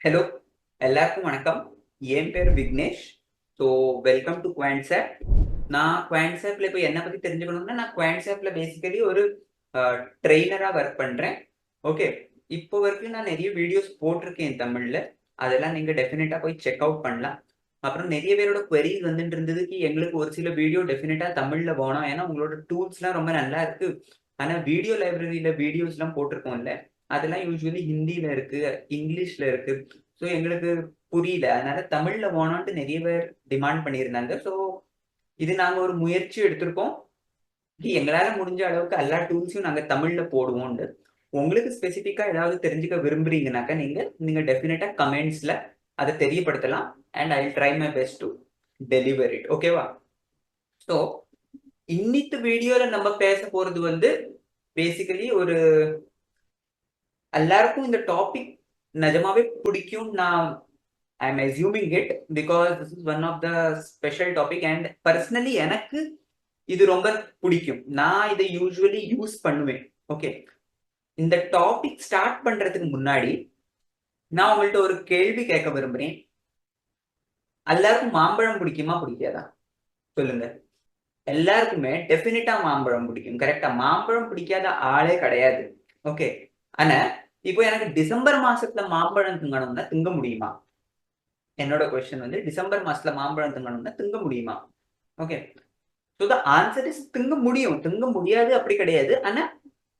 Hello, எல்லாருக்கும் வணக்கம். என் பேர் Vignesh. So welcome to Quantsapp. நான் குவான்ட்ஸாப்ல இப்போ என்ன பத்தி தெரிஞ்சுக்கணும்னா, நான் குவான்ட்ஸாப்ல பேசிக்கலி ஒரு ட்ரெய்னரா ஒர்க் பண்றேன். ஓகே. இப்போ வரைக்கும் நான் நிறைய வீடியோஸ் போட்டிருக்கேன் தமிழ்ல. அதெல்லாம் நீங்க டெஃபினட்டா போய் செக் அவுட் பண்ணலாம். அப்புறம் நிறைய பேரோட queries வந்துட்டு இருந்தது எங்களுக்கு ஒரு சில வீடியோ டெஃபினட்டா தமிழ்ல வேணும். ஏன்னா உங்களோட டூல்ஸ்லாம் ரொம்ப நல்லா இருக்கு. ஆனா வீடியோ லைப்ரரியில வீடியோஸ்லாம் போட்டிருக்கோம்ல, அதெல்லாம் யூசுவலி ஹிந்தியில இருக்கு, இங்கிலீஷ்ல இருக்கு. ஸோ எங்களுக்கு புரியல. அதனால தமிழ்ல வேணும்ன்ட்டு நிறைய பேர் டிமாண்ட் பண்ணியிருந்தாங்க. ஸோ இது நாங்க ஒரு முயற்சி எடுத்திருக்கோம். எங்களால முடிஞ்ச அளவுக்கு எல்லா டூல்ஸையும் நாங்க தமிழ்ல போடுவோம்னு. உங்களுக்கு ஸ்பெசிஃபிக்கா ஏதாவது தெரிஞ்சுக்க விரும்புறீங்கனாக்கா நீங்க நீங்க டெஃபினட்டா கமெண்ட்ஸ்ல அதை தெரியப்படுத்தலாம். And I try my best to deliver it. ஓகேவா? ஸோ இன்னித்து வீடியோல நம்ம பேச போறது வந்து பேசிக்கலி ஒரு எல்லாருக்கும் இந்த டாபிக் நிஜமாவே பிடிக்கும். நான் I am assuming it because this is one of the special topic and personally எனக்கு இது ரொம்ப பிடிக்கும். நான் இதை யூஸ்வலி யூஸ் பண்ணுவேன். ஓகே, இந்த டாபிக் ஸ்டார்ட் பண்றதுக்கு முன்னாடி நான் உங்கள்ட்ட ஒரு கேள்வி கேட்க விரும்புறேன். எல்லாருக்கும் மாம்பழம் பிடிக்குமா பிடிக்காதா? சொல்லுங்க. எல்லாருக்குமே டெஃபினட்டா மாம்பழம் பிடிக்கும். கரெக்டா? மாம்பழம் பிடிக்காத ஆளே கிடையாது. ஓகே. ஆனா இப்போ எனக்கு டிசம்பர் மாசத்துல மாம்பழம் திங்கணும்னா திங்க முடியுமா? என்னோட கொஸ்டின் வந்து டிசம்பர் மாசத்துல மாம்பழம் திங்கணும்னா திங்க முடியுமா? Okay. So the answer is திங்க முடியும். திங்க முடியாது அப்படி கிடையாது. ஆனா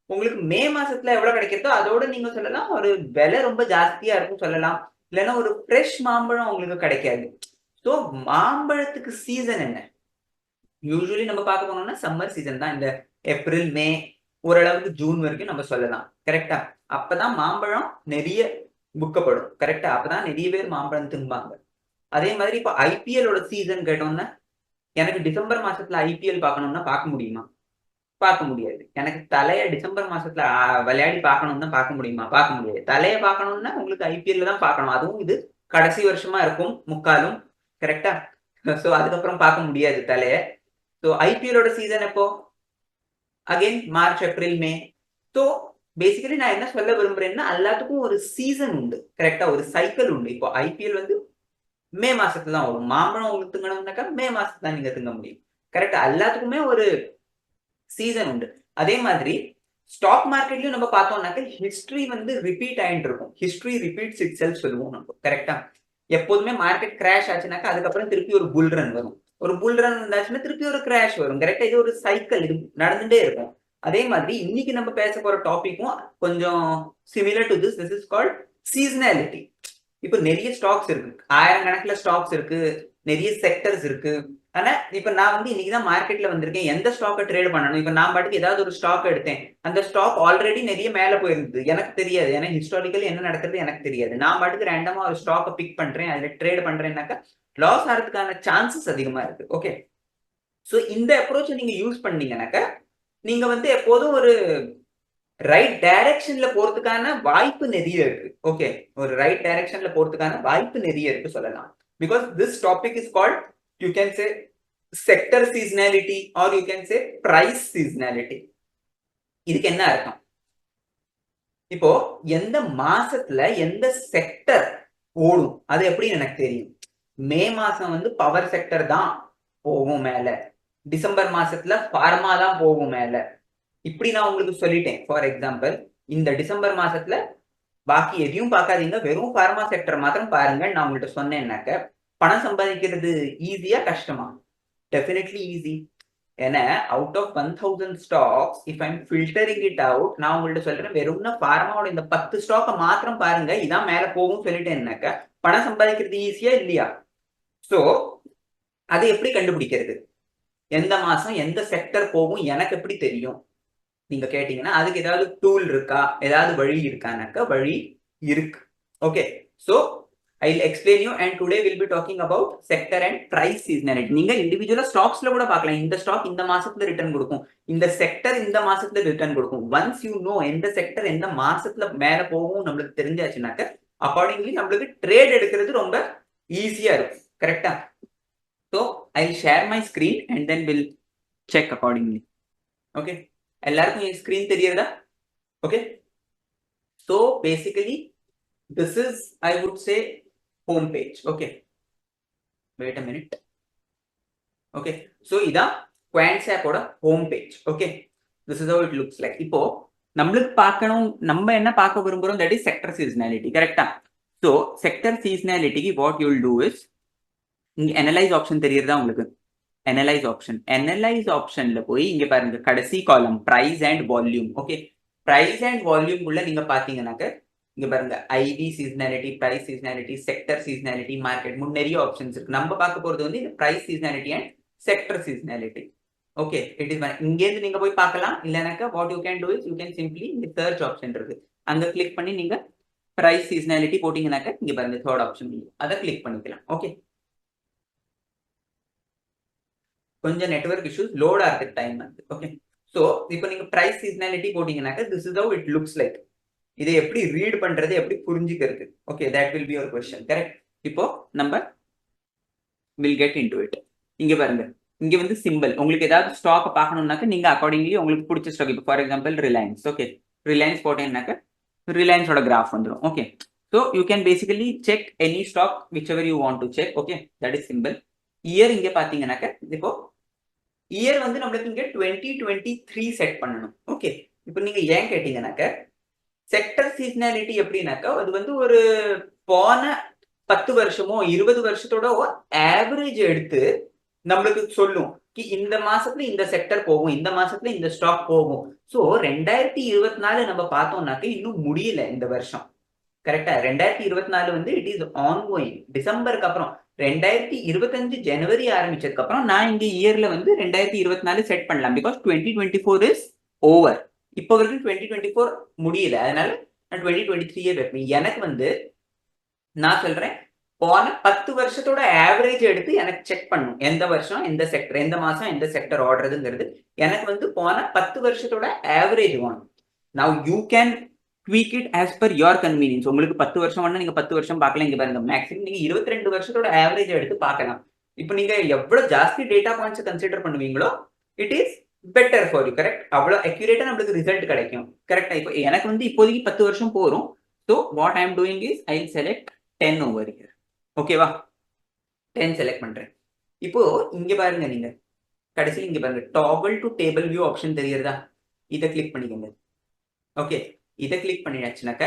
உங்களுக்கு மே மாசத்துல எவ்வளவு கிடைக்கிறதோ அதோட நீங்க சொல்லலாம் ஒரு விலை ரொம்ப ஜாஸ்தியா இருக்கும் சொல்லலாம். இல்லைன்னா ஒரு ஃப்ரெஷ் மாம்பழம் உங்களுக்கு கிடைக்காது. ஸோ மாம்பழத்துக்கு சீசன் என்ன? யூஸ்வலி நம்ம பார்க்க போனோம்னா சம்மர் சீசன் தான். இந்த ஏப்ரல் மே ஓரளவுக்கு ஜூன் வரைக்கும் நம்ம சொல்லலாம். கரெக்டா? அப்பதான் மாம்பழம் நிறைய புக்கப்படும். கரெக்டா? அப்பதான் நிறைய பேர் மாம்பழம் திம்பாங்க. அதே மாதிரி இப்ப ஐபிஎல்லோட சீசன் கேட்டோம்னா எனக்கு டிசம்பர் மாசத்துல ஐபிஎல் பார்க்கணும்னா பார்க்க முடியுமா? பார்க்க முடியாது. எனக்கு தலைய டிசம்பர் மாசத்துல விளையாடி பார்க்கணும்னா பார்க்க முடியுமா? பார்க்க முடியாது. தலைய பார்க்கணும்னா உங்களுக்கு ஐபிஎல்ல தான் பார்க்கணும். அதுவும் இது கடைசி வருஷமா இருக்கும் முக்காலும். கரெக்டா? சோ அதுக்கப்புறம் பார்க்க முடியாது தலைய. சோ ஐபிஎல்லோட சீசன் எப்போ? அகைன் மார்ச், ஏப்ரல், மே. சோ பேசிக்கலி நான் என்ன சொல்ல விரும்புறேன்னா எல்லாத்துக்கும் ஒரு சீசன் உண்டு. கரெக்டா? ஒரு சைக்கிள் உண்டு. இப்போ ஐபிஎல் வந்து மே மாசத்துல தான் வரும். மாம்பழம் உங்களுக்கு திங்கணும்னாக்கா மே மாசத்துல தான் நீங்க திங்க முடியும். கரெக்டா? எல்லாத்துக்குமே ஒரு சீசன் உண்டு. அதே மாதிரி ஸ்டாக் மார்க்கெட்லயும் நம்ம பார்த்தோம்னாக்க ஹிஸ்டரி வந்து ரிப்பீட் ஆயிட்டு இருக்கும். ஹிஸ்டரி ரிப்பீட்ஸ் இட் செல்ஃப் சொல்லுவோம் நம்ம. கரெக்டா? எப்போதுமே மார்க்கெட் கிராஷ் ஆச்சுனாக்கா அதுக்கப்புறம் திருப்பி ஒரு புல் ரன் வரும். ஒரு புல் ரன் இருந்தாச்சுன்னா திருப்பி ஒரு கிராஷ் வரும். கரெக்டா? இது ஒரு சைக்கிள். இது நடந்துட்டே இருக்கும். அதே மாதிரி இன்னைக்கு நம்ம பேச போற டாபிக்கும் கொஞ்சம் similar to this. This is called seasonality. இப்ப நிறைய ஸ்டாக்ஸ் இருக்கு. ஆயிரக்கணக்குல ஸ்டாக்ஸ் இருக்கு. நிறைய செக்டர்ஸ் இருக்கு. ஆனா இப்ப நான் வந்து இன்னைக்குதான் மார்க்கெட்ல வந்திருக்கேன். எந்த ஸ்டாக்கை ட்ரேட் பண்ணணும்? இப்ப நான் பாட்டுக்கு ஏதாவது ஒரு ஸ்டாக் எடுத்தேன். அந்த ஸ்டாக் ஆல்ரெடி நிறைய மேல போயிருந்தது. எனக்கு தெரியாது. ஏன்னா ஹிஸ்டாரிக்கலி என்ன நடக்கிறது எனக்கு தெரியாது. நான் பாட்டுக்கு ரேண்டமா ஒரு ஸ்டாக்கை பிக் பண்றேன். அதுல ட்ரேட் பண்றேன்னாக்கா லாஸ் ஆகிறதுக்கான சான்சஸ் அதிகமா இருக்கு. ஓகே. சோ இந்த அப்ரோச் நீங்க யூஸ் பண்ணீங்கன்னாக்கா நீங்க வந்து எப்போதும் ஒரு ரைட் டைரக்ஷன்ல போறதுக்கான வாய்ப்பு நிறைய இருக்கு. ஓகே. ஒரு ரைட் டைரக்ஷன்ல போறதுக்கான வாய்ப்பு நிறைய இருக்கு சொல்லலாம். Because this topic is called you can say sector seasonality or you can say price seasonality. இதுக்கு என்ன அர்த்தம்? இப்போ எந்த மாசத்துல எந்த செக்டர் ஓடும் அது எப்படி எனக்கு தெரியும்? மே மாசம் வந்து பவர் செக்டர் தான் போகும் மேல. டிசம்பர் மாசத்துல பார்மா தான் போகும் மேல. இப்படி நான் உங்களுக்கு சொல்லிட்டேன். ஃபார் எக்ஸாம்பிள் இந்த டிசம்பர் மாசத்துல பாக்கி எதையும் பார்க்காதீங்க, வெறும் பார்மா செக்டர் மாத்திரம் பாருங்க. நான் உங்கள்கிட்ட சொன்னேன்னாக்க பணம் சம்பாதிக்கிறது ஈஸியா கஷ்டமா? Definitely easy. ஏன்னா out of 1000 stocks if I'm filtering it out, நான் உங்கள்ட்ட சொல்றேன் வெறும்னா பார்மாவோட இந்த 10 ஸ்டாக்கை மாத்திரம் பாருங்க, இதான் மேல போகும் சொல்லிட்டேன்னாக்க பணம் சம்பாதிக்கிறது ஈஸியா இல்லையா? சோ அதை எப்படி கண்டுபிடிக்கிறது? எந்த மாசம் எந்த செக்டர் போகும் எனக்கு எப்படி தெரியும் நீங்க கேட்டீங்கன்னா அதுக்கு ஏதாவது டூல் இருக்கா? ஏதாவது வழி இருக்கானாக்கா வழி இருக்கு. Okay. So I will explain you and today will be talking about sector and price seasonality. நீங்க இண்டிவிஜுவலா ஸ்டாக்ஸ்ல கூட பார்க்கலாம். இந்த ஸ்டாக் இந்த மாசத்துல ரிட்டர்ன் கொடுக்கும், இந்த செக்டர் இந்த மாசத்துல ரிட்டர்ன் கொடுக்கும். ஒன்ஸ் யூ நோ எந்த செக்டர் எந்த மாசத்துல மேல போகும் நம்மளுக்கு தெரிஞ்சாச்சுனாக்க அக்கார்டிங்லி நம்மளுக்கு ட்ரேட் எடுக்கிறது ரொம்ப ஈஸியா இருக்கும். கரெக்டா? So I will share my screen and then will check accordingly. Okay. எல்லாருக்கும் என் ஸ்கிரீன் தெரியறதா? Okay. So basically this is, I would say, home page. Okay, wait a minute. Okay, so இதான் Quants app ஓட home page. Okay, this is how it looks like. இப்போ நம்மளுக்கு பார்க்கணும், நம்ம என்ன பார்க்க விரும்புறோம், that is sector seasonality. கரெக்டா? So sector seasonality what you will do is, இங்க analyze option தெரியுறதா உங்களுக்கு? analyze optionல போய் இங்க பாருங்க, கடைசி காலம் price and volume. Okay, price and volume உள்ள நீங்க பாத்தீங்கன்னாக்க இங்க பாருங்க, IV seasonality, price seasonality, sector seasonality, market, நிறைய ஆப்ஷன்ஸ் இருக்கு. நம்ம பார்க்க போறது வந்து இந்த price seasonality and sector seasonality. Okay, it is இங்க இருந்து நீங்க போய் பார்க்கலாம். இல்லனாக்க what you can do is, you can simply இந்த search option இருக்கு, அங்க கிளிக் பண்ணி நீங்க price seasonality போட்டீங்கன்னாக்க இங்க பாருங்க third option, அதை கிளிக் பண்ணிக்கலாம். ஓகே, கொஞ்சம் நெட்வொர்க் இஷ்யூஸ் லோட் ஆகிறதுக்கு டைம் ஆகுது. ஓகே, ஸோ இப்போ நீங்க பிரைஸ் சீசனாலிட்டி போட்டீங்கன்னாக்க this is how it looks like. இதை எப்படி ரீட் பண்றது, எப்படி புரிஞ்சுக்கிறது? Okay, that will be your question. Correct. இப்போ நம்ம வில் கெட் இன்டு இட். இங்க பாருங்க, இங்க வந்து சிம்பிள். உங்களுக்கு ஏதாவது ஸ்டாக் பார்க்கணும்னாக்க நீங்க அக்கார்டிங்லி உங்களுக்கு பிடிச்ச ஸ்டாக், இப்போ for example Reliance. Okay, Reliance போட்டீங்கன்னாக்க ரிலையன்ஸோட கிராஃப் வந்துடும். Okay, so you can basically check any stock which ever you want to check. Okay, that is simple. Year இங்க பாத்தீங்கன்னாக்க இப்போ இயர் வந்து நம்மளுக்கு இங்க 2023 செட் பண்ணணும். ஓகே, இப்போ நீங்க ஏன் கேட்டீங்கன்னாக்க செக்டர் சீசனாலிட்டி எப்படின்னாக்கா அது வந்து ஒரு போன 10 வருஷமோ 20 வருஷத்தோட ஆவரேஜ் எடுத்து நம்மளுக்கு சொல்லும் இந்த மாசத்துல இந்த செக்டர் போகும், இந்த மாசத்துல இந்த ஸ்டாக் போகும். ஸோ 2024 நம்ம பார்த்தோம்னாக்க இன்னும் முடியல இந்த வருஷம். கரெக்டா? 2024 வந்து இட் இஸ் ஆன்கோயிங். டிசம்பருக்கு அப்புறம் 2025 ஜனவரி ஆரம்பிச்சதுக்கு அப்புறம் நான் இங்க இயர்ல வந்து 2024 செட் பண்ணலாம். Because 2024 is over. இப்போ வரைக்கும் 2024 முடியல, அதனால நான் 2023 வைப்பேன். எனக்கு வந்து நான் சொல்றேன், போன 10 வருஷத்தோட ஆவரேஜ் எடுத்து எனக்கு செக் பண்ணும் எந்த வருஷம் எந்த செக்டர், எந்த மாசம் எந்த செக்டர் ஆடுறதுங்கிறது. எனக்கு வந்து போன 10 வருஷத்தோட ஆவரேஜ் வேணும். Now you can tweak it as per your convenience. உங்களுக்கு 10 வருஷம் வேணா நீங்க 10 வருஷம் பார்க்கலாம். இங்க பாருங்க, மேக்ஸிமம் நீங்க 22 வருஷத்தோட ஆவரேஜ் எடுத்து பார்க்கலாம். இப்போ நீங்க எவ்வளவு ஜாஸ்தி டேட்டா பாயிண்ட்ஸ் கன்சிடர் பண்ணுவீங்களோ it is better for you. Correct? அவ்வளவு அக்யூரேட்டா நம்மளுக்கு ரிசல்ட் கிடைக்கும். கரெக்டா? இப்போ எனக்கு வந்து இப்போதைக்கு 10 வருஷம் போறோம். So what I am doing is I select 10 over here. ஓகேவா? 10 செலக்ட் பண்றேன். இப்போ இங்க பாருங்க, நீங்க கடைசியில் இங்க பாருங்க table to table view option தெரியுறதா? இதை கிளிக் பண்ணிக்கோங்க. ஓகே, இதை கிளிக் பண்ணியாச்சுனாக்க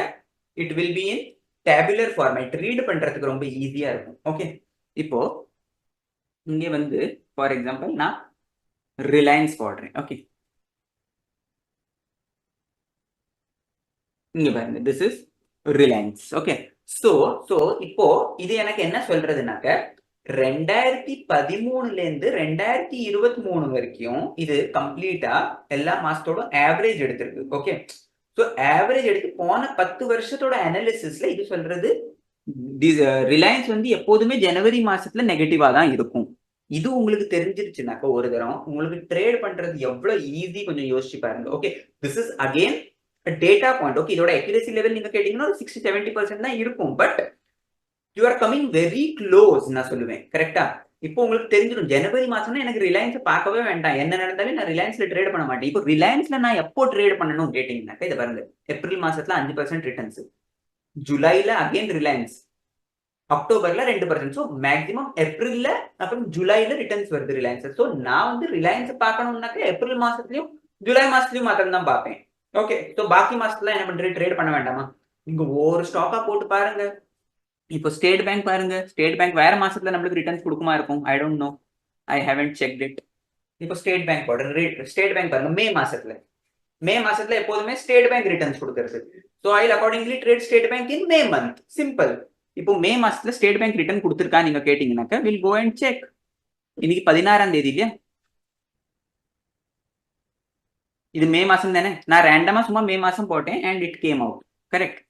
it will be in tabular format. Read பண்றதுக்கு ரொம்ப ஈஸியா இருக்கும். ஓகே, இப்போ இங்க வந்து ஃபார் எக்ஸாம்பிள் நான் ரிலையன்ஸ் போடுறேன். ஓகே, இங்க பாருங்க, this is Reliance. Okay, so இப்போ இது எனக்கு என்ன சொல்றதுனாக்க 2013 இருந்து 2023 வரைக்கும் இது கம்ப்ளீட்டா எல்லா மாசத்தோட ஆவரேஜ் எடுத்திருக்கு. ஓகே, ஸோ ஆவரேஜ் எடுத்து போன 10 வருஷத்தோட அனாலிசிஸ்ல இது சொல்றது ரிலையன்ஸ் வந்து எப்போதுமே ஜனவரி மாசத்துல நெகட்டிவா தான் இருக்கும். இது உங்களுக்கு தெரிஞ்சிருச்சுனாக்க ஒரு தரம் உங்களுக்கு ட்ரேட் பண்றது எவ்வளவு ஈஸி கொஞ்சம் யோசிச்சு பாருங்க. Okay, this is again data point. Okay, இதோட அக்யூரசி லெவல் நீங்க கேட்டீங்கன்னா 60-70% தான் இருக்கும். But you are coming very close நான் சொல்லுவேன். கரெக்டா? இப்போ உங்களுக்கு தெரிஞ்சிடும் ஜனவரி மாசம்னா எனக்கு ரிலையன்ஸ் பார்க்கவே வேண்டாம், என்ன நடந்தாலும் நான் ரிலையன்ஸ்ல ட்ரேட் பண்ண மாட்டேன். இப்போ ரிலையன்ஸ்ல நான் எப்போ ட்ரேட் பண்ணணும் கேட்டீங்கன்னாக்க இதை பாருங்க, ஏப்ரல் மாசத்துல 5% ரிட்டர்ன்ஸ், ஜூலைல அகைன் ரிலையன்ஸ், அக்டோபர்ல 2%. ஸோ மேக்ஸிமம் ஏப்ரல்ல அப்புறம் ஜூலைல ரிட்டர்ன்ஸ் வருது ரிலையன்ஸ். ஸோ நான் வந்து ரிலையன்ஸ் பார்க்கணும்னாக்க ஏப்ரல் மாசத்துலயும் ஜூலை மாசத்துலயும் மாத்திரம் தான் பார்ப்பேன். ஓகே, ஸோ பாக்கி மாசத்துல என்ன பண்றது, ட்ரேட் பண்ண வேண்டாமா? இங்க ஒரு ஸ்டாக்கா போட்டு பாருங்க. இப்போ ஸ்டேட் பேங்க் பாருங்க, ஸ்டேட் பேங்க் வேற மாசத்துல நம்மளுக்கு ரிட்டர்ன்ஸ் கொடுக்குமா இருக்கும்? I don't know, I haven't checked it. இப்போ ஸ்டேட் பேங்க் போடுற ஸ்டேட் பேங்க் பாருங்க, மே மாசத்துல எப்போதுமே ஸ்டேட் பேங்க் ரிட்டர்ன்ஸ் கொடுக்கறது. So I accordingly trade state bank in May month. Simple. இப்போ மே மாசத்துல ஸ்டேட் பேங்க் ரிட்டர்ன் கொடுத்துருக்கா நீங்க கேட்டீங்கன்னாக்க வில் கோ அண்ட் செக். இன்னைக்கு 16ஆம் தேதி இல்லையா? இது மே மாசம் தானே? நான் ரேண்டமா சும்மா மே மாசம் போட்டேன் and it came out. Correct?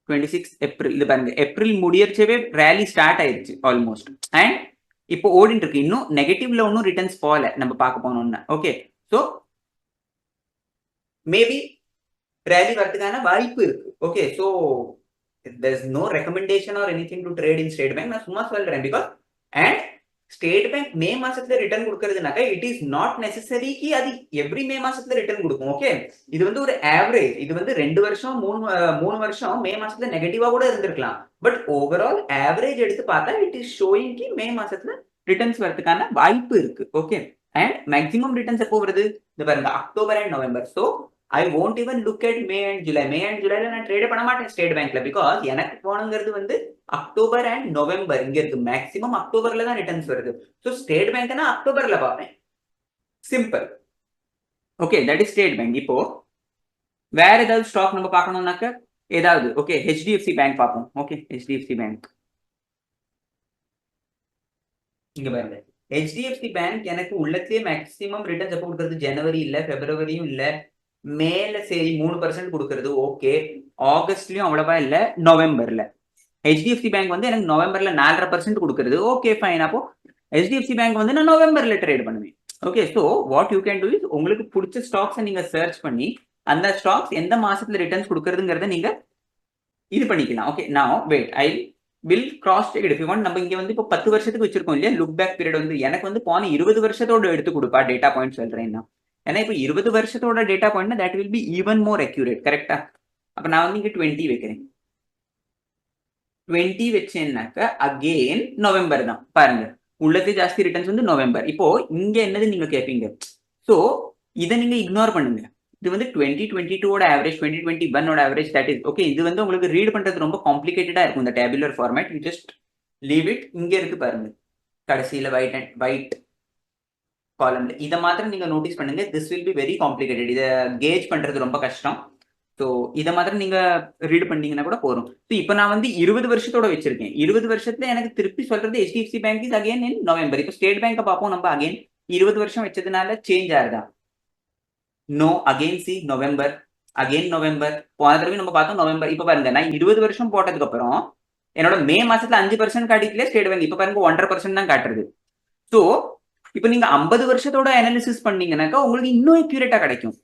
26 April. இது பாருங்க, ஏப்ரல் முடியறச்சவே ரேலி ஸ்டார்ட் ஆயிடுச்சு ஆல்மோஸ்ட். அண்ட் இப்போ ஓடிட்டு இருக்கு. இன்னும் நெகட்டிவ்ல ஒன்னும் ரிட்டர்ன்ஸ் போகல நம்ம பார்க்க போனோம்னா. ஓகே, ஸோ மேபி ரேலி வரதுக்கான வாய்ப்பு இருக்கு. Okay, so there is no recommendation or anything to trade in State Bank. நான் சும்மா சொல்றேன். பிகாஸ் அண்ட் ஸ்டேட் பேங்க் மே மாசத்துல ரிட்டர்ன் கொடுக்கறதுனாக்கா இட் இஸ் நாட் நெசசரிக்கு அது எவ்ரி மே மாசத்துல ரிட்டர்ன் கொடுக்கும். ஓகே, இது வந்து ஒரு ஆவரேஜ். இது வந்து 2 வருஷம் 3 வருஷம் மே மாசத்துல நெகட்டிவா கூட இருந்திருக்கலாம். பட் ஓவரால் ஆவரேஜ் எடுத்து பார்த்தா இட் இஸ் ஷோயிங் கி மே மாசத்துல ரிட்டர்ன்ஸ் வரதுக்கான வாய்ப்பு இருக்கு. ஓகே, அண்ட் மேக்ஸிமம் ரிட்டர்ன்ஸ் எப்போ வருது? இந்த பாருங்க, October and November. So I won't even look at May and July. May and ஜூலைல நான் ட்ரேட் பண்ண மாட்டேன் ஸ்டேட் பேங்க்ல. பிகாஸ் எனக்கு போனங்கிறது வந்து அக்டோபர் அண்ட் நவம்பர். இங்க இருக்கு மேக்ஸிமம் அக்டோபர்ல தான் ரிட்டர்ன்ஸ் வருது. ஸோ ஸ்டேட் பேங்க்னா அக்டோபர்ல பார்ப்பேன். Simple. Okay, that is state bank. இப்போ வேற ஏதாவது ஸ்டாக் நம்ம பார்க்கணும்னாக்க ஏதாவது ஓகே ஹெச்டிஎஃப்சி பேங்க் பார்ப்போம். ஓகே, ஹெச்டிஎஃப்சி பேங்க் இங்க பாருங்க. ஹெச்டிஎஃப்சி பேங்க் எனக்கு உள்ளத்திலேயே மேக்ஸிமம் ரிட்டர்ன்ஸ் எப்போ கொடுக்கறது? ஜனவரி இல்ல, பிப்ரவரியும் இல்ல, மேல சரி 3% கொடுக்கறது. ஓகே, ஆகஸ்ட்லயும் அவ்வளவா இல்ல, நவம்பர்ல. ஹெச்டிஎஃப்சி பேங்க் வந்து எனக்கு நவம்பர்ல 4.5% கொடுக்கறது. Okay fine. அப்போ ஹெச்டிஎஃப்சி பேங்க் வந்து நான் நவம்பர்ல ட்ரேட் பண்ணுவேன். Okay, so what you can do is உங்களுக்கு பிடிச்ச ஸ்டாக்ஸை நீங்க சர்ச் பண்ணி அந்த ஸ்டாக்ஸ் எந்த மாசத்துல ரிட்டர்ன்ஸ் கொடுக்கறதுங்கிறத நீங்க இது பண்ணிக்கலாம். ஓகே, நான் wait I will cross check it. நம்ம இங்க வந்து இப்போ 10 வருஷத்துக்கு வச்சிருக்கோம் இல்லையா லுக் பேக் பீரியட். வந்து எனக்கு வந்து போன 20 வருஷத்தோட எடுத்து கொடுப்பா டேட்டா பாயிண்ட் சொல்றேன்னா. ஏன்னா இப்போ 20 வருஷத்தோட data point that will be even more accurate. கரெக்டா? அப்ப நான் வந்து இங்க 20 வைக்கிறேன். 20 வச்சேன்னாக்க அகெயின் நவம்பர் தான். பாருங்க, உள்ளதே ஜாஸ்தி ரிட்டர்ன்ஸ் வந்து நவம்பர். இப்போ இங்க என்னது நீங்க கேட்பீங்க. ஸோ இதை நீங்க இக்னோர் பண்ணுங்க. இது வந்து 2022 average, 2021 average. That is okay. இது வந்து உங்களுக்கு ரீட் பண்றது ரொம்ப காம்ப்ளிகேட்டடா இருக்கும் இந்த tabular format. You just leave it. இங்க இருக்கு பாருங்க, கடைசியில ஒயிட் காலம்ல இதை மாத்திரம் நீங்க நோட்டீஸ் பண்ணுங்க. This will be very complicated. இதை கேஜ் பண்றது ரொம்ப கஷ்டம். ஸோ இதை மாத்திரம் நீங்க ரீட் பண்ணீங்கன்னா கூட போதும். ஸோ இப்போ நான் வந்து 20 வருஷத்தோட வச்சிருக்கேன். 20 வருஷத்துல எனக்கு திருப்பி சொல்றது HDFC bank is again in November. இப்போ ஸ்டேட் பேங்கை பார்ப்போம் நம்ம. அகைன் 20 வருஷம் வச்சதுனால சேஞ்ச் ஆகுதா? No. Again see November, again November. போன தடவை நம்ம பார்த்தோம் நவம்பர். இப்போ பாருங்க, நான் 20 வருஷம் போட்டதுக்கு அப்புறம் என்னோட மே மாசத்துல 5% காட்டிக்கல ஸ்டேட் பேங்க். இப்போ பாருங்க 1.5% தான் காட்டுறது. ஸோ இப்போ நீங்க 50 வருஷத்தோட அனாலிசிஸ் பண்ணீங்கன்னாக்கா உங்களுக்கு இன்னும் அக்யூரேட்டா கிடைக்கும்.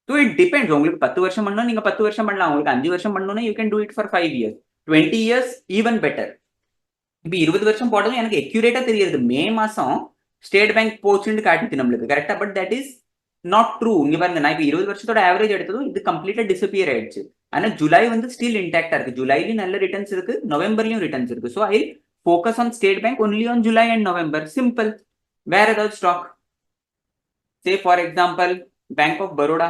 So it depends. உங்களுக்கு 10 வருஷம் பண்ணணும், நீங்க 10 வருஷம் பண்ணலாம். உங்களுக்கு 5 வருஷம் பண்ணணும்னா you can do it for 5 years, 20 years even better. இப்போ 20 வருஷம் போட்டதும் எனக்கு அக்யூரேட்டா தெரியுது. மே மாசம் ஸ்டேட் பேங்க் போச்சுன்னு காட்டுது நம்மளுக்கு கரெக்டா. But that is not true. இங்க பாருங்க, நான் இப்போ 20 வருஷத்தோட ஆவரேஜ் எடுத்ததும் இது கம்ப்ளீட்டா டிசப்பியர் ஆயிடுச்சு. ஆனா ஜூலை வந்து ஸ்டில் இன்டாக்டா இருக்கு. ஜூலைலயும் நல்ல ரிட்டர்ன்ஸ் இருக்கு, நவம்பர்லயும் ரிட்டர்ன்ஸ் இருக்கு. So I focus on State Bank only on July and November. Simple. வேற ஏதாவது stock, say for example Bank of Baroda.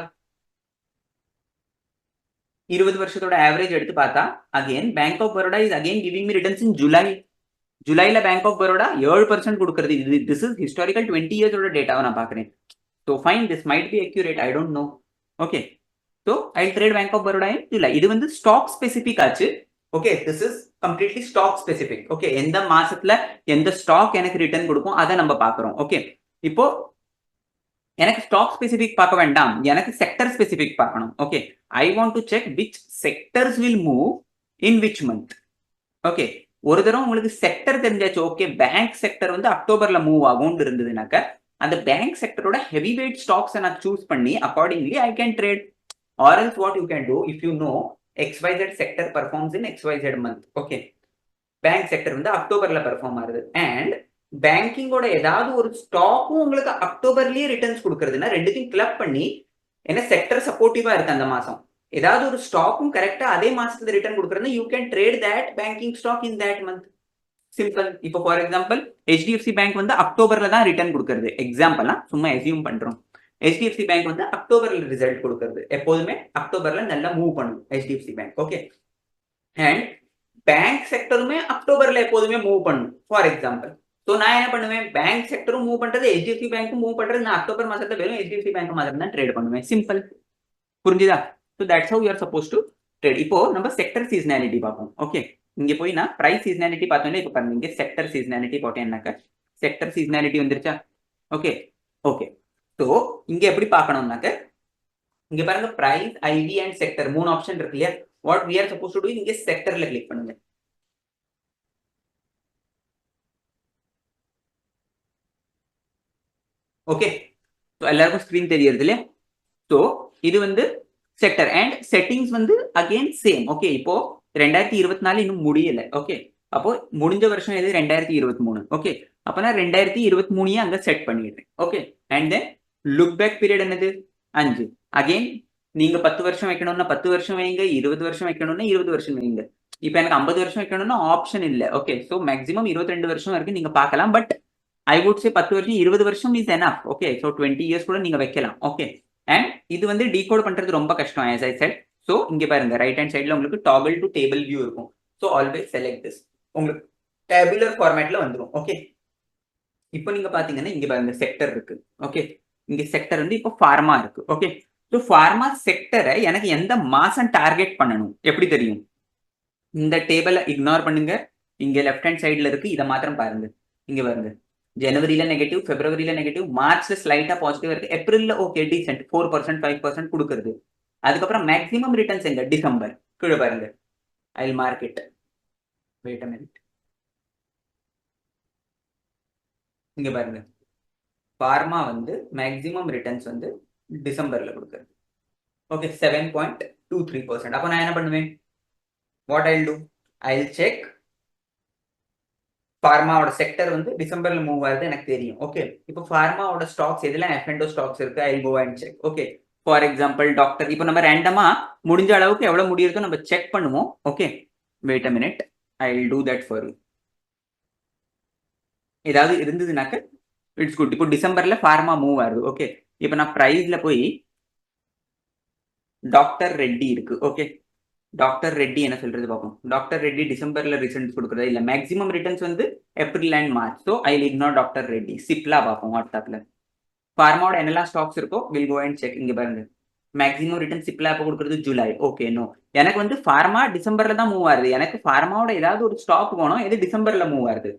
20 வருஷத்தோட ஆவரேஜ் எடுத்து பார்த்தா again Bank of Baroda is again giving me returns in July. ஜூலைல Bank of Baroda 7% கொடுக்கறது. இது this is historical 20 இயர்ஸோட டேட்டாவை நான் பார்க்குறேன். So fine, this might be accurate, I don't know. Okay, so I trade Bank of Baroda in July. இது வந்து stock specific ஆச்சு. Okay, this is completely stock specific. Okay, எந்த மாசத்துல எந்த ஸ்டாக் எனக்கு ரிட்டர்ன் கொடுக்கும் அதை நம்ம பார்க்குறோம். ஓகே, இப்போ எனக்கு ஸ்டாக் ஸ்பெசிபிக் பார்க்க வேண்டாம், எனக்கு செக்டர் ஸ்பெசிபிக் பார்க்கணும். Okay, I want to check which sectors will move in which month. Okay, ஒரு தடவை உங்களுக்கு செக்டர் தெரிஞ்சாச்சு. ஓகே, பேங்க் செக்டர் வந்து அக்டோபர்ல மூவ் ஆகும்னு இருந்ததுனாக்க அந்த பேங்க் செக்டரோட ஹெவி வெயிட் ஸ்டாக்ஸை நான் சூஸ் பண்ணி accordingly I can trade. Or else what you can do, if you know XYZ sector performs in XYZ month. Okay, bank sector வந்து அக்டோபர்ல perform ஆகுது and பேங்கிங்கோட ஏதாவது ஒரு ஸ்டாக்கும் உங்களுக்கு அக்டோபர்லயே ரிட்டர்ன்ஸ் கொடுக்கறதுன்னா ரெண்டுத்தையும் கிளப் பண்ணி என்ன செக்டர் சப்போர்ட்டிவா இருக்கு அந்த மாசம், ஏதாவது ஒரு ஸ்டாக்கும் கரெக்டா அதே மாசத்துல ரிட்டர்ன் கொடுக்கறது, you can trade that banking stock in that month. Simple. இப்போ ஃபார் எக்ஸாம்பிள் HDFC பேங்க் வந்து அக்டோபர்ல தான் ரிட்டர்ன் கொடுக்கறது. எக்ஸாம்பிளா சும்மா எஸ்யூம் பண்றோம். HDFC பேங்க் வந்து அக்டோபர்ல ரிசல்ட் கொடுக்கறது. எப்போதுமே அக்டோபர்ல நல்லா மூவ் பண்ணும் HDFC bank. Okay, and bank செக்டருமே அக்டோபர்ல எப்போதுமே மூவ் பண்ணும் ஃபார் எக்ஸாம்பிள். ஸோ நான் என்ன பண்ணுவேன், பேங்க் செக்டரும் மூவ் பண்றது, HDFC பேங்க்கும் மூவ் பண்றது. நான் அக்டோபர் மாசத்துல வெறும் HDFC பேங்க் மாதிரி தான் ட்ரேட் பண்ணுவேன். சிம்பிள். புரிஞ்சுதா? So that's how you are suppose to trade. இப்போ நம்ம செக்டர் சீசனாலிட்டி பார்ப்போம். ஓகே, இங்க போய் நான் பிரைஸ் சீசனாலிட்டி பார்த்தோம்னா இப்போ பாருங்க, இங்க செக்டர் சீசனாலிட்டி போட்டேன்னாக்க செக்டர் சீசனாலிட்டி வந்துருச்சா? ஓகே ஓகே, ஸோ இங்க எப்படி பார்க்கணும்னாக்க இங்க பாருங்க, price, IV and sector 3 option இருக்கு இல்லையா? What we are suppose to do, இங்க செக்டர்ல கிளிக் பண்ணுங்க. ஓகே, ஸோ எல்லாருக்கும் ஸ்கிரீன் தெரியுது இல்லையா? ஸோ இது வந்து செக்டர் அண்ட் செட்டிங்ஸ் வந்து அகைன் சேம். ஓகே, இப்போ 2024 இன்னும் முடியல. ஓகே, அப்போ முடிஞ்ச வருஷம் எது 2023. ஓகே, அப்ப நான் 2023 அங்க செட் பண்ணிடுறேன். Okay, and then look back period என்னது 5. அகைன் நீங்க 10 வருஷம் வைக்கணும்னா 10 வருஷம் வைங்க, 20 வருஷம் வைக்கணும்னா 20 வருஷம் வைங்க. இப்ப எனக்கு 50 வருஷம் வைக்கணும்னா ஆப்ஷன் இல்ல. ஓகே, சோ மேக்ஸிமம் 22 வருஷம் வரைக்கும் நீங்க பார்க்கலாம். பட் ஐ வுட் சே 10 வருஷம் 20 வருஷம் is enough. Okay, so 20 years கூட நீங்க வைக்கலாம். ஓகே, அண்ட் இது வந்து டீகோட் பண்றது ரொம்ப கஷ்டம் as I said. சோ இங்க பாருங்க ரைட் ஹேண்ட் சைடுல உங்களுக்கு டாகல் டு டேபிள் வியூ இருக்கும். So always select this. உங்களுக்கு டேபுலர் ஃபார்மேட்ல வந்துரும். ஓகே, இப்போ நீங்க பாத்தீங்கன்னா இங்க பாருங்க செக்டர் இருக்கு. ஓகே, இங்க செக்டர் வந்து இப்போ ஃபார்மா இருக்கு. ஓகே, சோ ஃபார்மா செக்டரை எனக்கு எந்த மாசம் டார்கெட் பண்ணணும் எப்படி தெரியும்? இந்த டேபிளை இக்னோர் பண்ணுங்க. இங்க லெஃப்ட் ஹேண்ட் சைடுல இருக்கு, இதை மாத்திரம் பாருங்க. இங்க பாருங்க, ஜனவரியில நெகட்டிவ், பிப்ரவரியில நெகட்டிவ், மார்ச்ல ஸ்லைட்டா பாசிட்டிவ் இருக்கு, ஏப்ரல்ல ஓகே டீசென்ட் 4% 5% கொடுக்குறது. அதுக்கப்புறம் மேக்ஸிமம் ரிட்டர்ன்ஸ் எங்க டிசம்பர். கீழே பாருங்க, I will mark it. Wait a minute. இங்க பாருங்க, ஃபார்மா வந்து மேக்ஸிமம் ரிட்டர்ன்ஸ் வந்து டிசம்பர்ல கொடுக்குறது. ஓகே, 7.23%. அப்போ நான் என்ன பண்ணுவேன்? What I will do, I will check ஃபார்மாவோட செக்டர் வந்து டிசம்பர்ல மூவ் ஆகுது எனக்கு தெரியும். ஓகே, இப்போ ஃபார்மாவோட ஸ்டாக்ஸ் எதுலாம் F&O ஸ்டாக்ஸ் இருக்கு, I go and check. Okay, for example doctor. இப்போ நம்ம ரேண்டமா முடிஞ்ச அளவுக்கு எவ்வளவு முடியுதோ நம்ம செக் பண்ணுவோம். Okay, wait a minute, I will do that for you. ஏதாவது இருந்ததுனாக்க இட்ஸ் குட். இப்போ டிசம்பர்ல ஃபார்மா மூவ் ஆகுது. ஓகே, இப்போ நான் பிரைஸ்ல போய் டாக்டர் ரெட்டி இருக்கு. ஓகே, டாக்டர் ரெட்டி என்ன சொல்றது பார்ப்போம். டாக்டர் ரெட்டி டிசம்பர்ல ரிட்டர்ன்ஸ் கொடுக்குறது இல்ல, மேக்ஸிமம் ரிட்டர்ன்ஸ் வந்து April and March. So I will ignore doctor Reddy. Cipla பார்ப்போம் வாட்ஸ்அப்ல. ஃபார்மாவோட என்னெல்லாம் ஸ்டாக்ஸ் இருக்கோ வில் கோ அண்ட் செக். இங்க பாருங்க, மேக்ஸிமம் ரிட்டர்ன் சிப்லா எப்போ கொடுக்குறது? ஜூலை. ஓகே, நோ, எனக்கு வந்து ஃபார்மா டிசம்பர்ல தான் மூவ் ஆகுது. எனக்கு ஃபார்மாவோட ஏதாவது ஒரு ஸ்டாக் வேணும், எது டிசம்பர்ல மூவ் ஆகுது.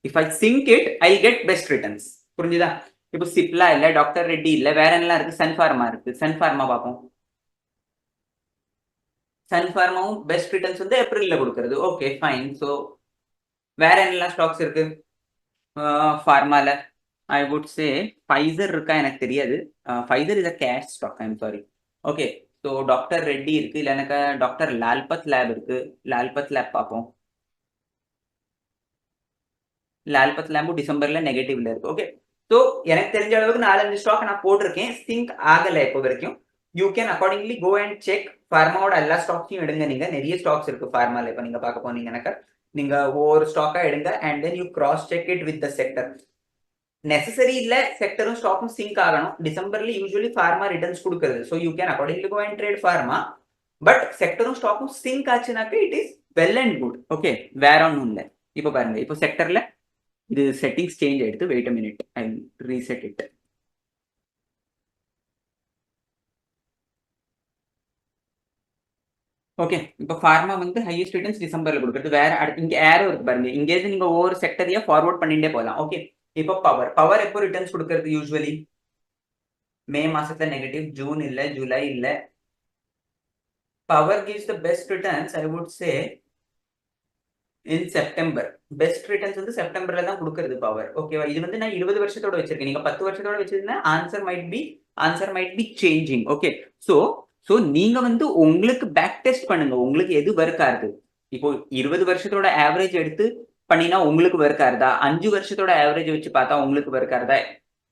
If I think it I get best returns. புரிஞ்சுதா? இப்போ சிப்லா இல்ல, டாக்டர் ரெட்டி இல்ல, வேற என்னெல்லாம் இருக்கு? சன் ஃபார்மா இருக்கு. சன் ஃபார்மா பார்ப்போம். சன் ஃபார்மாவும் பெஸ்ட் ரிட்டர்ன்ஸ் வந்து ஏப்ரல்ல கொடுக்குறது. Okay fine. ஸோ வேற என்னெல்லாம் ஸ்டாக்ஸ் இருக்கு ஃபார்மால? ஐ வுட் சே ஃபைசர் இருக்கா எனக்கு தெரியாது. Pfizer is a cash stock, I am sorry. Okay, so doctor Reddy இருக்கு, இல்லை எனக்கு டாக்டர் லால்பத் லேப் இருக்கு. லால்பத் லேப் பார்ப்போம். லால்பத் லேபும் டிசம்பர்ல நெகட்டிவ்ல இருக்கு. ஓகே, ஸோ எனக்கு தெரிஞ்ச அளவுக்கு 4-5 ஸ்டாக் நான் போட்டிருக்கேன். சிங்க் ஆகலை இப்போ வரைக்கும். You can accordingly go and check. ஃபார்மாவோட எல்லா ஸ்டாக்ஸையும் எடுங்க. நீங்க நிறைய ஸ்டாக்ஸ் இருக்கு ஃபார்மால. இப்போ நீங்க பார்க்க போனீங்கன்னாக்கா நீங்க ஒவ்வொரு ஸ்டாக்கா எடுங்க and then you cross check it with the sector. Necessary இல்ல செக்டரும் ஸ்டாக்கும் சிங்க் ஆகணும். டிசம்பர்ல யூஸ்வலி ஃபார்மா ரிட்டர்ன்ஸ் கொடுக்குறது. So you can accordingly go and trade pharma. But செக்டரும் ஸ்டாக்கும் சிங்க் ஆச்சுனாக்க it is well and good. Okay, வேற ஒன்றும் இல்லை. இப்போ பாருங்க, இப்போ செக்டர்ல இது செட்டிங்ஸ் சேஞ்ச் ஆயிடுது. Wait a minute, I reset it. Okay, இப்போ ஃபார்மா வந்து ஹையஸ்ட் ரிட்டர்ன்ஸ் டிசம்பர்ல கொடுக்குறது. வேற இங்க ஏரோ இருக்கு பாருங்க, இங்க இருந்து நீங்க ஒவ்வொரு செக்டரையா ஃபார்வர்ட் பண்ணிட்டே போகலாம். ஓகே, இப்போ பவர் எப்போ ரிட்டர்ன்ஸ் கொடுக்கறது? யூஸ்வலி மே மாசத்துல நெகட்டிவ், ஜூன் இல்ல, ஜூலை இல்ல. Power gives the best returns I would say in September. Best returns வந்து செப்டம்பர்ல தான் கொடுக்கறது பவர். ஓகேவா? இது வந்து நான் 20 வருஷத்தோட வச்சிருக்கேன். நீங்க 10 வருஷத்தோட வச்சிருந்தா answer might be changing. Okay, so so நீங்க வந்து உங்களுக்கு பேக் டெஸ்ட் பண்ணுங்க, உங்களுக்கு எது ஒர்க் ஆகுது. இப்போ 20 வருஷத்தோட ஆவரேஜ் எடுத்து பண்ணினா உங்களுக்கு ஒர்க் ஆகுதா, 5 வருஷத்தோட ஆவரேஜ் வச்சு பார்த்தா உங்களுக்கு ஒர்க் ஆகுதா?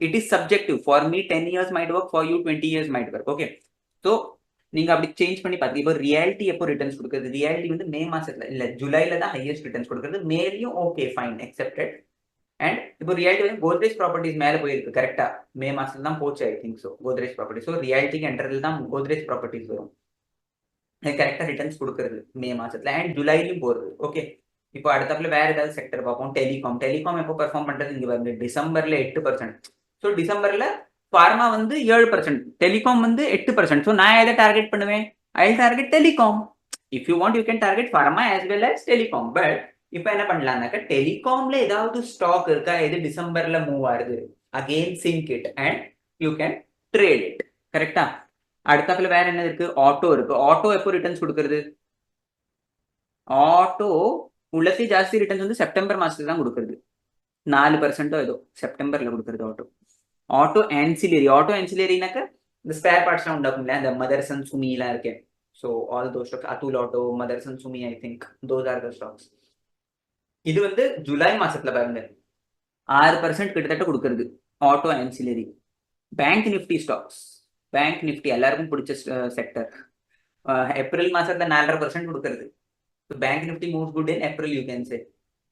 It is subjective. For me 10 years might work, for you 20 years might work. Okay, so நீங்க அப்படி சேஞ்ச் பண்ணி பாத்தீங்க. இப்போ ரியாலிட்டி எப்போ ரிட்டர்ன்ஸ் கொடுக்குறது? ரியாலிட்டி வந்து மே மாசத்துல இல்ல, ஜூலைல தான் ஹையஸ்ட் ரிட்டர்ன்ஸ் கொடுக்குறது. மேலையும் ஓகே ஃபைன் அக்செப்டட். அண்ட் இப்போ ரியாலிட்டி வந்து கோத்ரேஜ் ப்ராப்பர்ட்டிஸ் மேல போயிருக்கு. கரெக்டா மே மாசத்துல தான் போச்சு I think. So Godrej property, so ரியாலிட்டிக்கு என்ட்ரதுல தான் கோத்ரேஜ் ப்ராப்பர்ட்டிஸ் வரும். கரெக்டா ரிட்டர்ன்ஸ் கொடுக்குறது மே மாசத்துல அண்ட் ஜூலைலையும் போறது. ஓகே, இப்போ அடுத்தப்பல வேற ஏதாவது செக்டர் பார்ப்போம். டெலிகாம். டெலிகாம் எப்போ பெர்ஃபார்ம் பண்றது? இங்க வந்து டிசம்பர்ல 8%. ஸோ டிசம்பர்ல ஃபார்மா வந்து 7%, டெலிகாம் வந்து 8%. ஸோ நான் எதை டார்கெட் பண்ணுவேன்? I target telecom. If you want you can target pharma as well as telecom. But இப்போ என்ன பண்ணலாம்னாக்க டெலிகாம்ல ஏதாவது ஸ்டாக் இருக்கா எது டிசம்பர்ல மூவ் ஆகுது? Again sync it and you can trade it. கரெக்டா? அடுத்தப்பல வேற என்ன இருக்கு? ஆட்டோ இருக்கு. ஆட்டோ எப்போ ரிட்டர்ன்ஸ் கொடுக்கறது? ஆட்டோ உள்ளத்தி ஜாஸ்தி ரிட்டர்ன்ஸ் வந்து செப்டம்பர் மாசத்துல தான் கொடுக்கறது. 4% ஏதோ செப்டம்பர்ல கொடுக்கறது ஆட்டோ. ஆட்டோ ஆன்சிலரினாக்க இந்த ஸ்பேர் பார்ட்ஸ்லாம் உண்டாக்கும் இல்லையா, இந்த மதர்சன் சுமி எல்லாம் இருக்கேன். So all those stocks, Atul Auto, Motherson Sumi, I think those are the stocks. இது வந்து ஜூலை மாசத்துல பாருங்க 6% கிட்டத்தட்ட கொடுக்கறது auto ancillary. Bank Nifty stocks, bank Nifty எல்லாருக்கும் பிடிச்ச செக்டர். ஏப்ரல் மாசத்துல 4.5% கொடுக்கறது. Bank Nifty moves good in April you can say.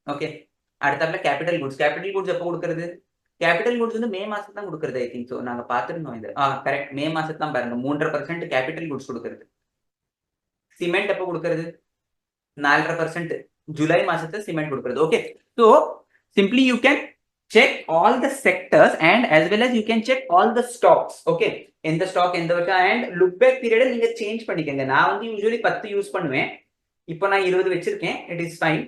Okay, அடுத்தாப்புல கேபிட்டல் குட்ஸ். கேபிட்டல் குட்ஸ் எப்போ கொடுக்கறது? கேபிட்டல் குட்ஸ் வந்து மே மாசம் தான் கொடுக்கறது. ஐ திங்க் ஸோ, நாங்க பார்த்துருந்தோம் இது. கரெக்ட், மே மாசம் தான் பாருங்க 3.5% கேபிட்டல் குட்ஸ் கொடுக்கறது. சிமெண்ட் எப்போ கொடுக்கறது? 4.5% ஜூலை மாசத்துல சிமெண்ட் கொடுக்கறது. Okay, so simply you can check all the sectors and as well as you can check all the stocks. okay, எந்த ஸ்டாக் எந்த வருஷம் and look back period நீங்க சேஞ்ச் பண்ணிக்கங்க. நான் வந்து யூசுவலி 10 யூஸ் பண்ணுவேன், இப்போ நான் 20 வச்சிருக்கேன். It is fine.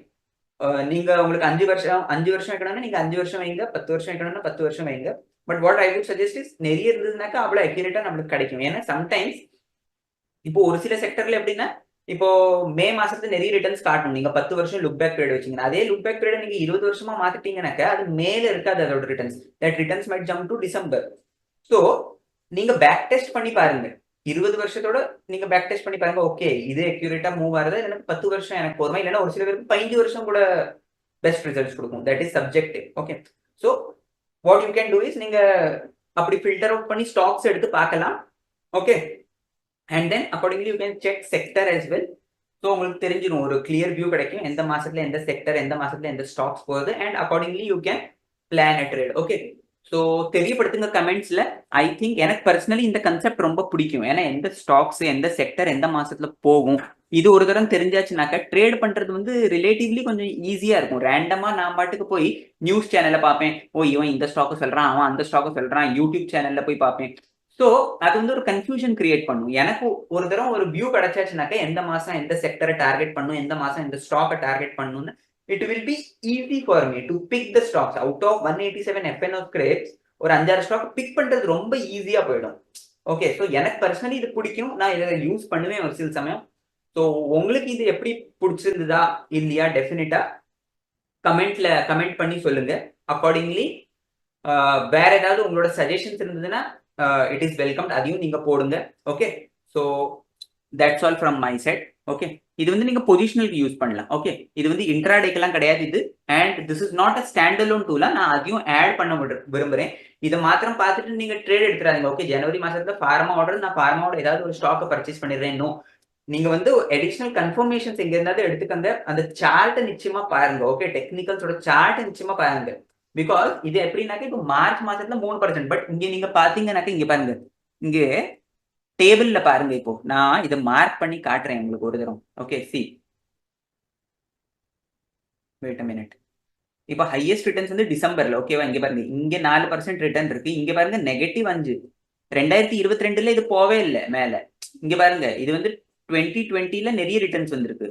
நீங்க உங்களுக்கு 5 வருஷம் வைக்கணும்னா நீங்க 5 வருஷம் வைங்க, 10 வருஷம் வைக்கணும்னா 10 வருஷம் வைங்க. But what I would suggest is நிறைய இருந்ததுனாக்கா அவ்வளவு அக்யூரேட்டா நம்மளுக்கு கிடைக்கும். ஏன்னா சம்டைம்ஸ் இப்போ ஒரு சில செக்டர்ல எப்படின்னா, இப்போ மே மாசத்துல நிறைய ரிட்டர்ன்ஸ் காட்டணும். நீங்க 10 வருஷம் லுக் பேக் பீரியட் வச்சீங்கன்னா, அதே லுக் பேக் பீரியட் நீங்க 20 வருஷமா மாத்திட்டீங்கன்னாக்கா அது மேல இருக்காது அதோட returns. That returns might jump to December. So நீங்க பேக் டெஸ்ட் பண்ணி பாருங்க. 20 வருஷத்தோட நீங்க பேக் டெஸ்ட் பண்ணி பாருங்க. ஓகே, இது அக்யூரேட்டா மூவ் ஆகுது, எனக்கு 10 வருஷம் எனக்கு போறமா, இல்லைன்னா ஒரு சில பேருக்கு 15 வருஷம் கூட பெஸ்ட் ரிசல்ட்ஸ் கொடுக்கும். That is subjective. Okay, so what you can do is நீங்க அப்படி ஃபில்டர் அவுட் பண்ணி ஸ்டாக்ஸ் எடுத்து பார்க்கலாம். Okay, and then accordingly you can check sector as well. So உங்களுக்கு தெரிஞ்சிடும், ஒரு கிளியர் வியூ கிடைக்கும் எந்த மாசத்துல எந்த செக்டர் எந்த மாசத்துல எந்த ஸ்டாக்ஸ் போகுது. And accordingly you can plan a trade. Okay, so தெரியப்படுத்துங்க கமெண்ட்ஸ்ல. ஐ திங்க் எனக்கு பர்சனலி இந்த கன்செப்ட் ரொம்ப பிடிக்கும். ஏன்னா எந்த ஸ்டாக்ஸ் எந்த செக்டர் எந்த மாசத்துல போகும் இது ஒரு தரம் தெரிஞ்சாச்சுனாக்கா ட்ரேட் பண்றது வந்து ரிலேட்டிவ்லி கொஞ்சம் ஈஸியா இருக்கும். ரேண்டமா நான் பாட்டுக்கு போய் நியூஸ் சேனல்ல பார்ப்பேன், ஓ இவன் இந்த ஸ்டாக்கு சொல்றான், அவன் அந்த ஸ்டாக்கு சொல்றான், யூடியூப் சேனல்ல போய் பார்ப்பேன். ஸோ அது வந்து ஒரு கன்ஃபியூஷன் கிரியேட் பண்ணும். எனக்கு ஒரு தரம் ஒரு வியூ கிடைச்சாச்சுனாக்கா எந்த மாசம் எந்த செக்டரை டார்கெட் பண்ணும், எந்த மாசம் எந்த ஸ்டாக்கை டார்கெட் பண்ணணும்னு it will be easy for me to pick the stocks. Out of 187 FNO scripts ஒரு 5-6 ஸ்டாக் பிக் பண்றது ரொம்ப ஈஸியா போயிடும். ஓகே, ஸோ எனக்கு பர்சனலி இது பிடிக்கும், நான் இதை யூஸ் பண்ணுவேன் ஒரு சில சமயம். ஸோ உங்களுக்கு இது எப்படி பிடிச்சிருந்ததா இல்லையா டெஃபினட்டா கமெண்ட் பண்ணி சொல்லுங்க. அக்கார்டிங்லி வேற ஏதாவது உங்களோட சஜஷன்ஸ் இருந்ததுன்னா இட் இஸ் வெல்கம், அதையும் நீங்க போடுங்க. Okay, so that's all from my side. Okay, இது வந்து நீங்க பொசிஷனலுக்கு யூஸ் பண்ணலாம். ஓகே, இது வந்து இன்ட்ராடேக்கெல்லாம் கிடையாது இது. And this is not a standalone டூலா, நான் அதையும் ஆட் பண்ண விரும்புறேன். இதை மாத்திரம் பார்த்துட்டு நீங்க ட்ரேட் எடுத்துறாங்க. ஓகே, ஜனவரி மாசத்துல ஃபார்மா ஆர்டர், நான் ஃபார்மாவோட ஏதாவது ஒரு ஸ்டாக்கை பர்ச்சேஸ் பண்ணிடுறேன். நோ, நீங்க வந்து அடிஷனல் கன்ஃபர்மேஷன்ஸ் எங்க இருந்தாலும் எடுத்துக்கங்க. அந்த சார்ட்டை நிச்சயமா பாருங்க. ஓகே, டெக்னிக்கல்ஸோட சார்ட்டை நிச்சயமா பாருங்க. பிகாஸ் இது எப்படின்னாக்க இப்போ மார்ச் மாசத்துல 3%, பட் இங்க நீங்க பாத்தீங்கன்னாக்க இங்க பாருங்க, இங்க டேபிள்ல பாருங்க. இப்போ நான் இதை மார்க் பண்ணி காட்டுறேன் உங்களுக்கு ஒரு தரம். Okay, see wait a minute. இப்போ ஹையஸ்ட் ரிட்டர்ன்ஸ் வந்து டிசம்பர்ல. ஓகேவா, இங்க பாருங்க, இங்க 4% ரிட்டர்ன் இருக்கு. இங்க பாருங்க -5. 2022 இது போவே இல்லை மேல. இங்க பாருங்க, இது வந்து 2020 நிறைய ரிட்டர்ன்ஸ் வந்திருக்கு.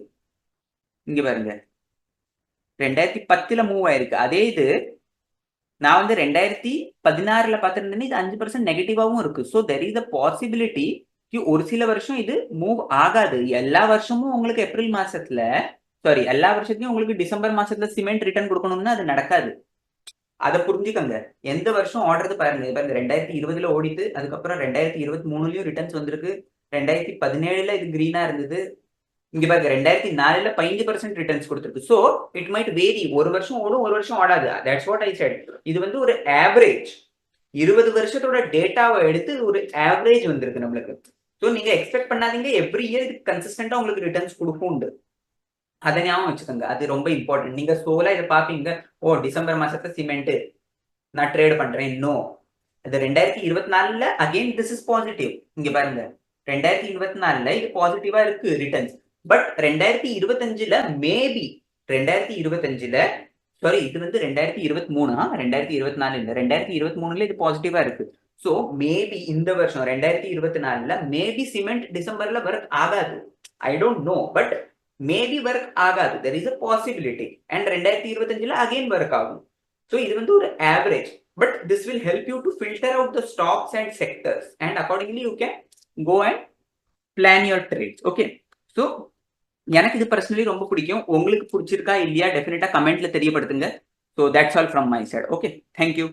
இங்க பாருங்க 2010 மூவ் ஆயிருக்கு. அதே இது நான் வந்து 2016 பார்த்திருந்தேன், இது 5% நெகட்டிவாவும் இருக்கு. So there is a possibility ஒரு சில வருஷம் இது மூவ் ஆகாது. எல்லா வருஷமும் உங்களுக்கு ஏப்ரல் மாசத்துல எல்லா வருஷத்துலயும் உங்களுக்கு டிசம்பர் மாசத்துல சிமெண்ட் ரிட்டர்ன் கொடுக்கணும்னா அது நடக்காது. அதை புரிஞ்சுக்கங்க. எந்த வருஷம் ஆர்டர் பாருங்க. பாருங்க 2020 ஓடிட்டு அதுக்கப்புறம் 2023 ரிட்டர்ன்ஸ் வந்திருக்கு. 2017 இது கிரீனா இருந்தது. இங்க பாருங்க 2004 15% ரிட்டர்ன்ஸ் கொடுத்துருக்கு. So it might vary. ஒரு வருஷம் ஓடும், ஒரு வருஷம் ஓடாது. That's what I said. இது வந்து ஒரு ஆவரேஜ் 20 வருஷத்தோட டேட்டாவை எடுத்து ஒரு ஆவரேஜ் வந்திருக்கு நம்மளுக்கு. ஸோ நீங்க எக்ஸ்பெக்ட் பண்ணாதீங்க எவ்ரி இயர் இது கன்சிஸ்டன்டா உங்களுக்கு ரிட்டர்ன்ஸ் கொடுக்கும். அதை ஞாபகம் வச்சுக்கோங்க, அது ரொம்ப இம்பார்ட்டன்ட். நீங்க சோலா இதை பாப்பீங்க, ஓ டிசம்பர் மாசத்துல சிமெண்ட் நான் ட்ரேட் பண்றேன். இன்னும் இது 2024 அகைன் திஸ் இஸ் பாசிட்டிவ். இங்க பாருங்க 2024 இது பாசிட்டிவா இருக்கு ரிட்டர்ன்ஸ். பட் 2025 மேபி 2025 சாரி, இது வந்து 2023 2024 இல்ல, 2023 இது பாசிட்டிவா இருக்கு. சோ மேபி இந்த வருஷம் 2024 மேபி சிமெண்ட் டிசம்பர்ல ஒர்க் ஆகாது. I don't know, but maybe work ஆகாது. There is a possibility. And 2025 again work ஆகும். ஸோ இது வந்து ஒரு average. But this will help you to filter out the stocks and sectors and accordingly you can go and plan your trades. Okay, so எனக்கு இது personally ரொம்ப பிடிக்கும். உங்களுக்கு பிடிச்சிருக்கா இல்லையா டெஃபினட்டா கமெண்ட்ல தெரியப்படுத்துங்க. So that's all from my side. Okay, thank you.